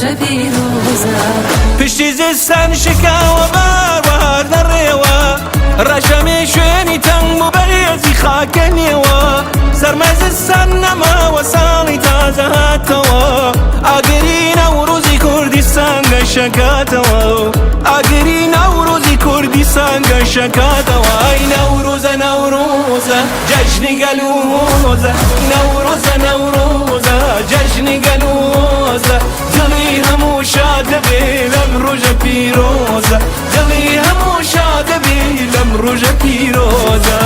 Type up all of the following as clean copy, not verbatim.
روژە پیرۆزە پشتی زستان شکاوە بار دەڕێوە ڕەشەمێ شوێنی تەنگ و بەهێزی خاکە نێوە سەرمای زستان نەماوە ساڵی تازە هاتەوە ئاگری نەوڕۆزی کوردستان گەشەکاتەوە ئاگری نەوڕۆزی کوردستان گەشەکاتەوە ئەی نەوڕۆزە نەوڕۆزە جەژنی گەلووزە نەوڕۆزە نەوڕۆزە جەژنی گەلووزە دڵی هەموو شاد دەبێ لەم ڕۆژە پیرۆزە دڵی هەموو شاد دەبێ لەم ڕۆژە پیرۆزە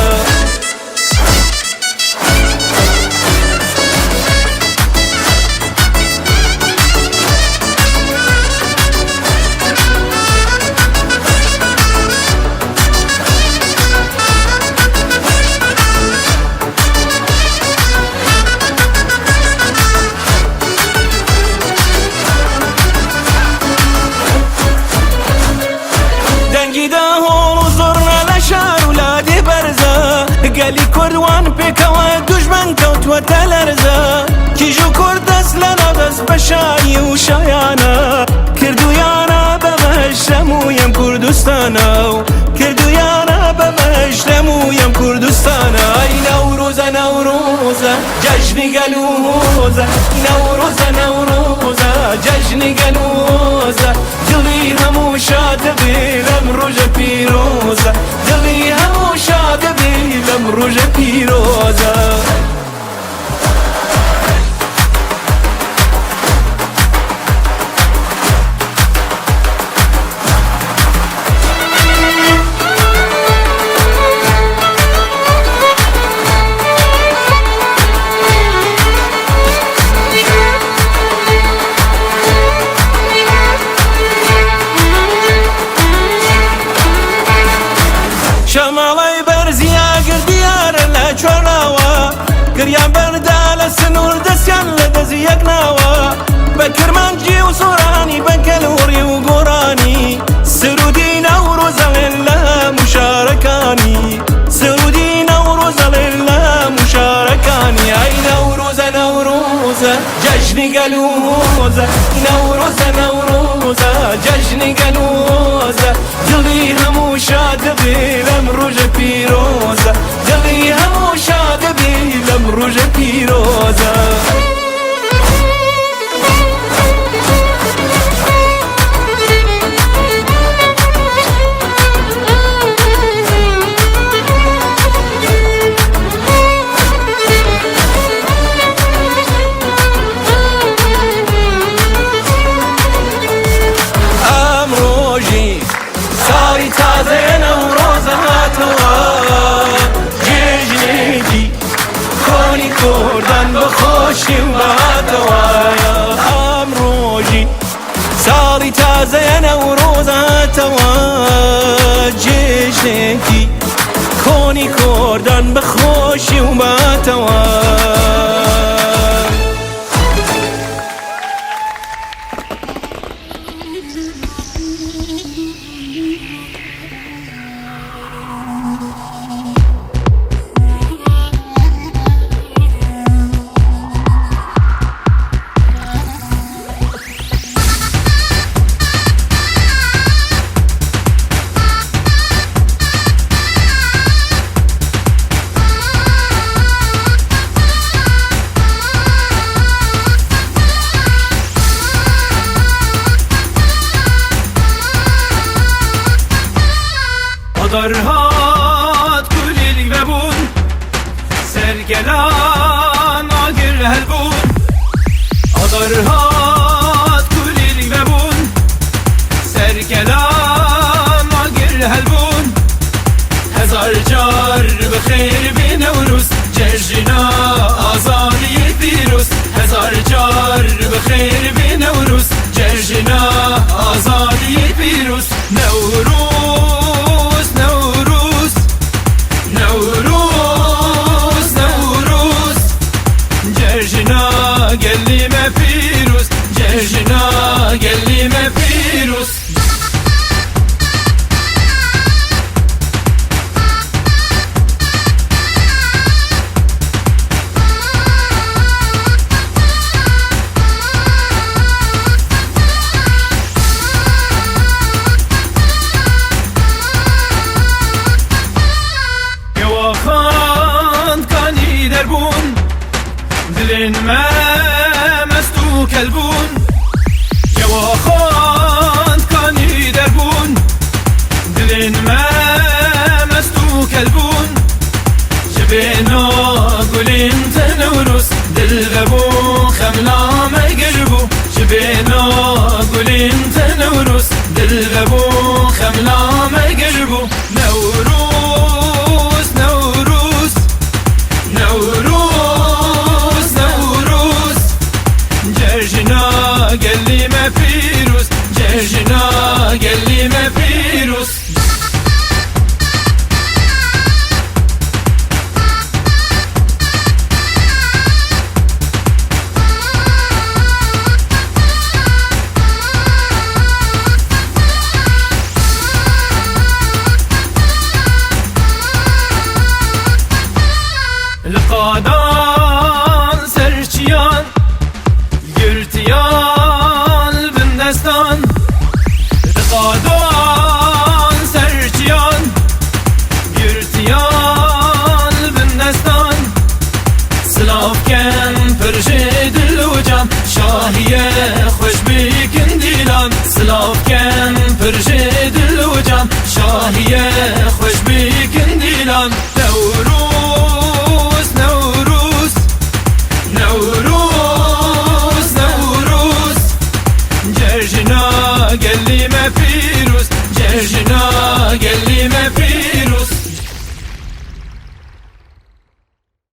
گەلی کوردوان پێکەوە دوژمن کەوتووەتە لەرزە کیژ و کورد دەست لە نەدەست بە شایی و شایانە کردویانە بە بەهەشت هەموویەم کوردستانە و کردویانە بە بەهەشت هەموویەم کوردستانە ئەی نەوڕۆزە نەوڕۆزە جەژنی گەلووزە نەوڕۆزە نەوڕۆزە جەژنی گەلووزە دڵی هەموو شاد دەبێ لەم ڕۆژە پیرۆزە دڵی هەموو شاد دەبێ لەم ڕۆژە پیرۆزە شەماڵەی بەرزیا گردیارە لە چۆناوە گریان بەردا لە سنوور دەستیان لە دەزی یەک ناوە بە کرمانجی و سۆرانی بە گەلوڕی و گۆڕانی سرودی نەوڕۆزەڵێن لە موشارەکانی سرودی نەوڕۆزەڵێن لە موشارەکانی ئەی نەوڕۆزە نەوڕۆزە جەژنی گەلووزە نەوڕۆزە نەوڕۆزە جەژنی گەلووزە دڵی هەموو شاد دەبێ لەم ڕۆژە پیرۆزە دڵی هەموو شاد دەبێ لەم ڕۆژە پیرۆزە کوردان بەخۆشی و بەهاتەوایە ئەمڕۆژی ساڵی تازەیە نەوڕۆزاتەوە جێژنێکی کۆنی کوردان بەخۆشی و بەهاتەوە Adarhat kulil ve bun Sergelan agir helbun Adarhat kulil ve bun Sergelan agir helbun Hezar car bixeyr bi Nevruz Cejna azadi piruz Hezar car bixeyr bi Nevruz Cejna azadi piruz Nevruz Gellime piruz, cejna gellime piruz خملامه گربو جبینا گلین تنوروس دل ببو خملامه گربو نوروز نوروز نوروز نوروز جرجنا گلی ما پیروز جرجنا گلی ما پیروز لقادان سرچیان گرتیان بندستان لقادان سرچیان گرتیان بندستان سلاف کن پرژه دل و جان شاهیه خوش بیکن دیلان سلاف کن پرژه دل و جان شاهیه خوش بیکن